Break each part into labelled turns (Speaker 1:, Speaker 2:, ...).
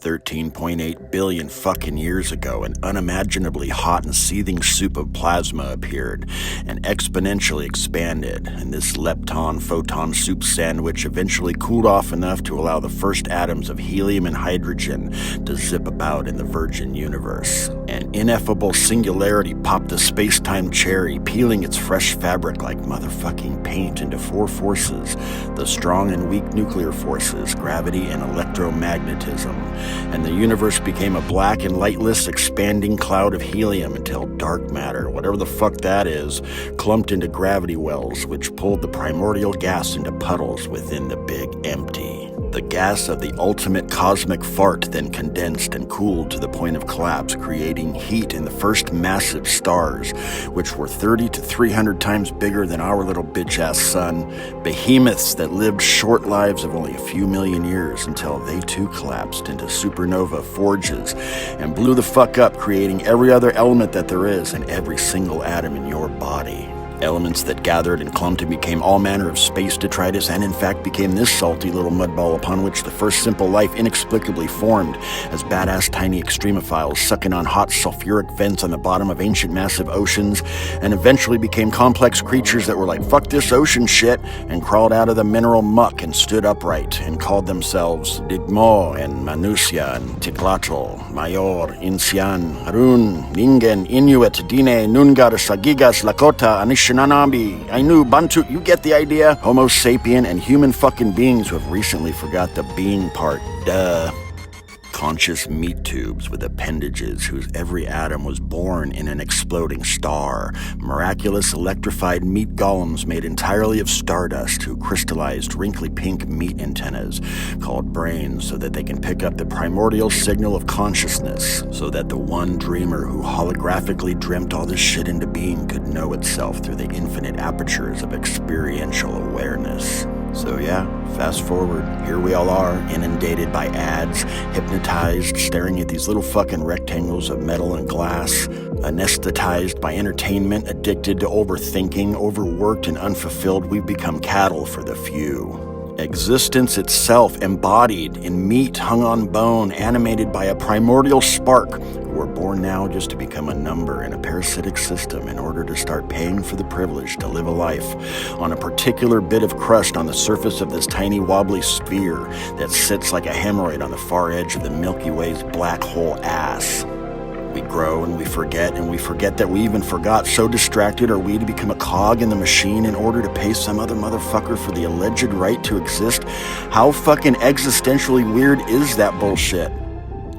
Speaker 1: 13.8 billion fucking years ago, an unimaginably hot and seething soup of plasma appeared and exponentially expanded, and this lepton-photon soup sandwich eventually cooled off enough to allow the first atoms of helium and hydrogen to zip about in the virgin universe. An ineffable singularity popped the space-time cherry, peeling its fresh fabric like motherfucking paint into four forces: the strong and weak nuclear forces, gravity, and electromagnetism. And the universe became a black and lightless expanding cloud of helium until dark matter, whatever the fuck that is, clumped into gravity wells, which pulled the primordial gas into puddles within the big empty. The gas of the ultimate cosmic fart then condensed and cooled to the point of collapse, creating heat in the first massive stars, which were 30 to 300 times bigger than our little bitch-ass sun, behemoths that lived short lives of only a few million years until they too collapsed into supernova forges and blew the fuck up, creating every other element that there is and every single atom in your body. Elements that gathered and clumped and became all manner of space detritus, and in fact became this salty little mudball upon which the first simple life inexplicably formed, as badass tiny extremophiles sucking on hot sulfuric vents on the bottom of ancient massive oceans, and eventually became complex creatures that were like, fuck this ocean shit, and crawled out of the mineral muck and stood upright and called themselves Digmo and Manusia and Tiklatl, Mayor, Insian, Harun, Ningen, Inuit, Dine, Nungar, Sagigas, Lakota, Anishinaabe, Ainu, Bantu, you get the idea? Homo sapien and human fucking beings who have recently forgot the being part, duh. Conscious meat tubes with appendages whose every atom was born in an exploding star. Miraculous electrified meat golems made entirely of stardust who crystallized wrinkly pink meat antennas called brains so that they can pick up the primordial signal of consciousness, so that the one dreamer who holographically dreamt all this shit into being could know itself through the infinite apertures of experiential awareness. So yeah, fast forward, here we all are, inundated by ads, hypnotized, staring at these little fucking rectangles of metal and glass, anesthetized by entertainment, addicted to overthinking, overworked and unfulfilled. We've become cattle for the few. Existence itself embodied in meat hung on bone, animated by a primordial spark. We're born now just to become a number in a parasitic system in order to start paying for the privilege to live a life on a particular bit of crust on the surface of this tiny wobbly sphere that sits like a hemorrhoid on the far edge of the Milky Way's black hole ass. We grow and we forget that we even forgot. So distracted are we to become a cog in the machine in order to pay some other motherfucker for the alleged right to exist. How fucking existentially weird is that bullshit?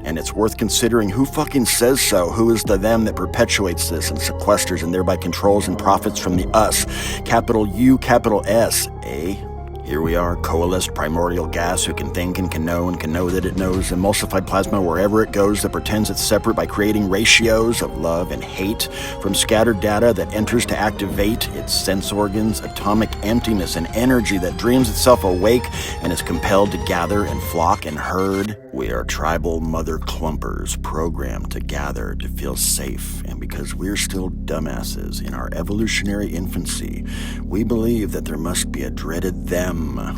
Speaker 1: And it's worth considering who fucking says so, who is the them that perpetuates this and sequesters and thereby controls and profits from the us, capital U, capital S, eh? Here we are, coalesced primordial gas who can think and can know that it knows, emulsified plasma wherever it goes that pretends it's separate by creating ratios of love and hate from scattered data that enters to activate its sense organs, atomic emptiness and energy that dreams itself awake and is compelled to gather and flock and herd. We are tribal mother clumpers programmed to gather to feel safe, and because we're still dumbasses in our evolutionary infancy, we believe that there must be a dreaded them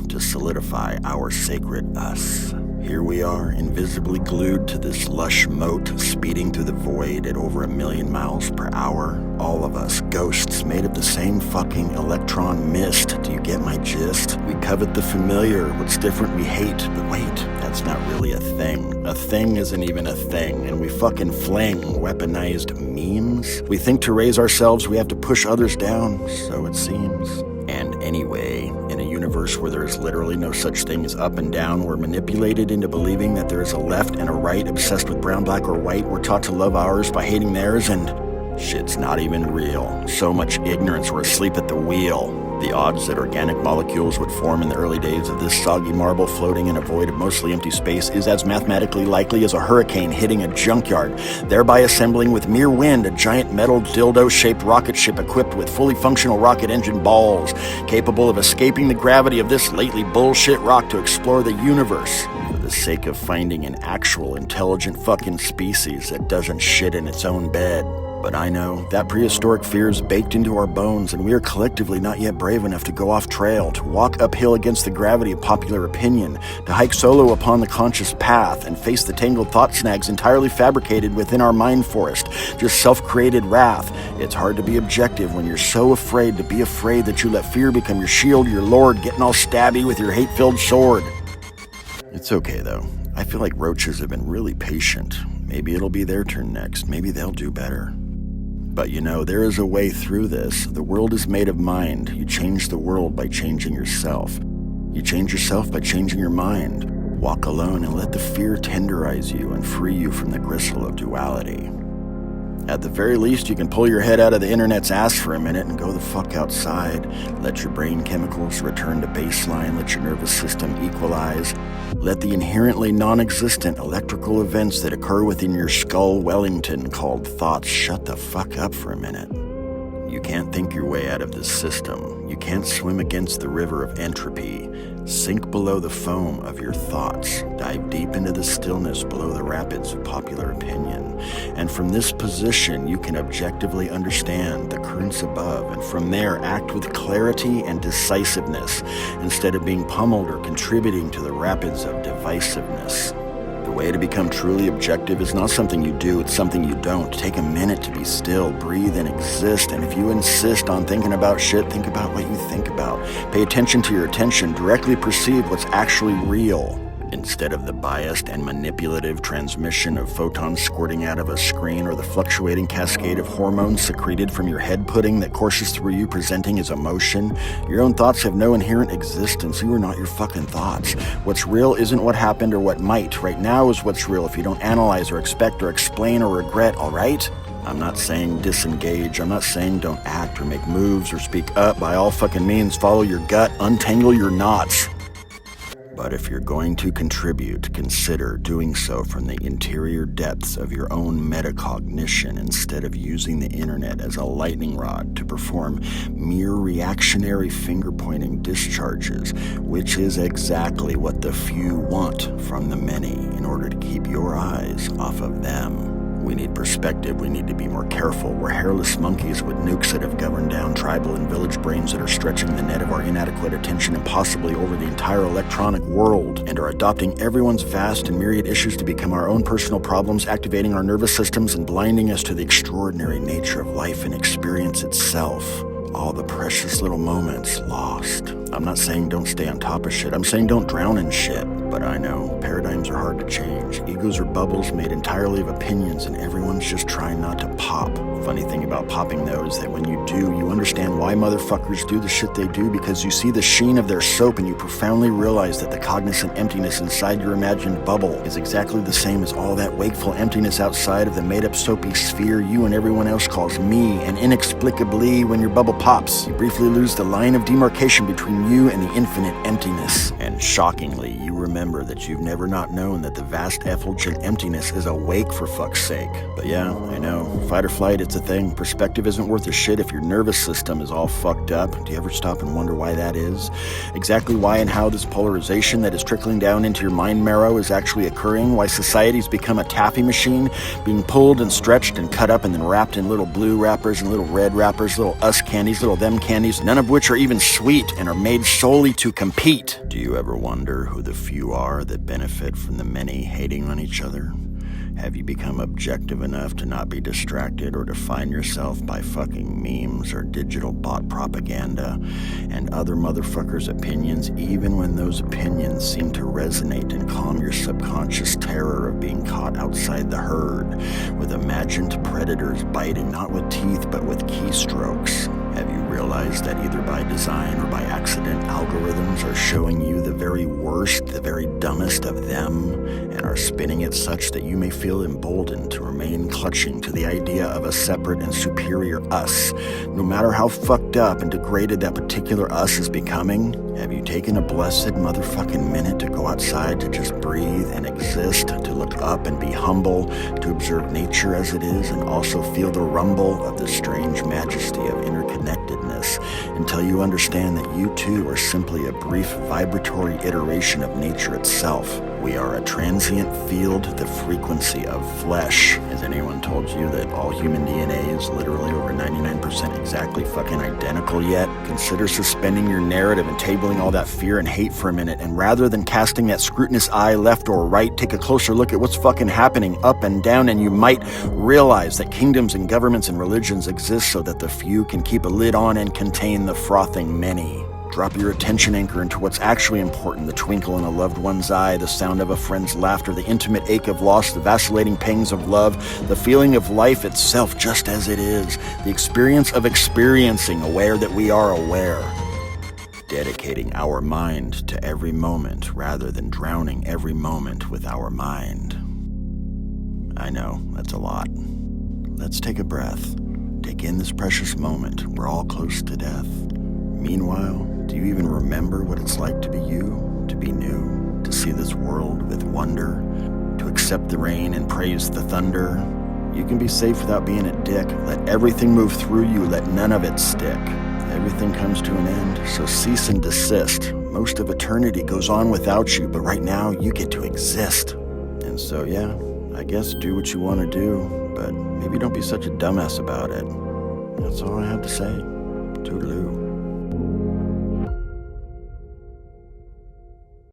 Speaker 1: to solidify our sacred us. Here we are, invisibly glued to this lush moat, speeding through the void at over 1,000,000 miles per hour. All of us, ghosts made of the same fucking electron mist. Do you get my gist? We covet the familiar. What's different we hate. But wait, that's not really a thing. A thing isn't even a thing, and we fucking fling weaponized memes. We think to raise ourselves we have to push others down, so it seems. And anyway, in a universe where there is literally no such thing as up and down, we're manipulated into believing that there is a left and a right, obsessed with brown, black, or white. We're taught to love ours by hating theirs, and shit's not even real. So much ignorance, we're asleep at the wheel. The odds that organic molecules would form in the early days of this soggy marble floating in a void of mostly empty space is as mathematically likely as a hurricane hitting a junkyard, thereby assembling with mere wind a giant metal dildo-shaped rocket ship equipped with fully functional rocket engine balls, capable of escaping the gravity of this lately bullshit rock to explore the universe for the sake of finding an actual intelligent fucking species that doesn't shit in its own bed. But I know that prehistoric fear is baked into our bones, and we are collectively not yet brave enough to go off trail, to walk uphill against the gravity of popular opinion, to hike solo upon the conscious path, and face the tangled thought snags entirely fabricated within our mind forest, just self-created wrath. It's hard to be objective when you're so afraid to be afraid that you let fear become your shield, your lord, getting all stabby with your hate-filled sword. It's okay, though. I feel like roaches have been really patient. Maybe it'll be their turn next. Maybe they'll do better. But you know, there is a way through this. The world is made of mind. You change the world by changing yourself. You change yourself by changing your mind. Walk alone and let the fear tenderize you and free you from the gristle of duality. At the very least, you can pull your head out of the internet's ass for a minute and go the fuck outside. Let your brain chemicals return to baseline. Let your nervous system equalize. Let the inherently non-existent electrical events that occur within your skull Wellington called thoughts shut the fuck up for a minute. You can't think your way out of this system. You can't swim against the river of entropy. Sink below the foam of your thoughts. Dive deep into the stillness below the rapids of popular opinion. And from this position, you can objectively understand the currents above, and from there act with clarity and decisiveness, instead of being pummeled or contributing to the rapids of divisiveness. The way to become truly objective is not something you do, it's something you don't. Take a minute to be still, breathe, and exist. And if you insist on thinking about shit, think about what you think about. Pay attention to your attention. Directly perceive what's actually real, instead of the biased and manipulative transmission of photons squirting out of a screen, or the fluctuating cascade of hormones secreted from your head pudding that courses through you presenting as emotion. Your own thoughts have no inherent existence. You are not your fucking thoughts. What's real isn't what happened or what might. Right now is what's real if you don't analyze or expect or explain or regret, alright? I'm not saying disengage. I'm not saying don't act or make moves or speak up. By all fucking means, follow your gut, untangle your knots. But if you're going to contribute, consider doing so from the interior depths of your own metacognition, instead of using the internet as a lightning rod to perform mere reactionary finger-pointing discharges, which is exactly what the few want from the many in order to keep your eyes off of them. We need perspective. We need to be more careful. We're hairless monkeys with nukes that have governed down tribal and village brains that are stretching the net of our inadequate attention impossibly over the entire electronic world, and are adopting everyone's vast and myriad issues to become our own personal problems, activating our nervous systems and blinding us to the extraordinary nature of life and experience itself. All the precious little moments lost. I'm not saying don't stay on top of shit. I'm saying don't drown in shit. But I know paradigms are hard to change. Egos are bubbles made entirely of opinions, and everyone's just trying not to pop. Funny thing about popping, though, is that when you do, you understand why motherfuckers do the shit they do, because you see the sheen of their soap and you profoundly realize that the cognizant emptiness inside your imagined bubble is exactly the same as all that wakeful emptiness outside of the made-up soapy sphere you and everyone else calls me. And inexplicably, when your bubble pops, you briefly lose the line of demarcation between you and the infinite emptiness. And shockingly, you remember that you've never not known that the vast effulgent emptiness is awake, for fuck's sake. But yeah, I know. Fight or flight, it's a thing. Perspective isn't worth a shit if your nervous system is all fucked up. Do you ever stop and wonder why that is? Exactly why and how this polarization that is trickling down into your mind marrow is actually occurring? Why society's become a taffy machine, being pulled and stretched and cut up and then wrapped in little blue wrappers and little red wrappers, little us candies, little them candies, none of which are even sweet and are made solely to compete. Do you ever wonder who the few are that benefit from the many hating on each other? Have you become objective enough to not be distracted or define yourself by fucking memes or digital bot propaganda and other motherfuckers' opinions, even when those opinions seem to resonate and calm your subconscious terror of being caught outside the herd, with imagined predators biting not with teeth but with keystrokes? Have you realized that either by design or by accident, algorithms are showing you the very worst, the very dumbest of them, and are spinning it such that you may feel emboldened to remain clutching to the idea of a separate and superior us, no matter how fucked up and degraded that particular us is becoming? Have you taken a blessed motherfucking minute to go outside, to just breathe and exist, to look up and be humble, to observe nature as it is, and also feel the rumble of the strange majesty of interconnectedness, until you understand that you too are simply a brief vibratory iteration of nature itself? we are a transient field, the frequency of flesh. Has anyone told you that all human DNA is literally over 99% exactly fucking identical yet? Consider suspending your narrative and tabling all that fear and hate for a minute, and rather than casting that scrutinous eye left or right, take a closer look at what's fucking happening up and down, and you might realize that kingdoms and governments and religions exist so that the few can keep a lid on and contain the frothing many. Drop your attention anchor into what's actually important: the twinkle in a loved one's eye, the sound of a friend's laughter, the intimate ache of loss, the vacillating pangs of love, the feeling of life itself just as it is, the experience of experiencing, aware that we are aware. Dedicating our mind to every moment rather than drowning every moment with our mind. I know, that's a lot. Let's take a breath. Take in this precious moment. We're all close to death. Meanwhile, do you even remember what it's like to be you, to be new, to see this world with wonder, to accept the rain and praise the thunder? You can be safe without being a dick. Let everything move through you, let none of it stick. Everything comes to an end, so cease and desist. Most of eternity goes on without you, but right now you get to exist. And so yeah, I guess do what you want to do, but maybe don't be such a dumbass about it. That's all I have to say. Toodaloo.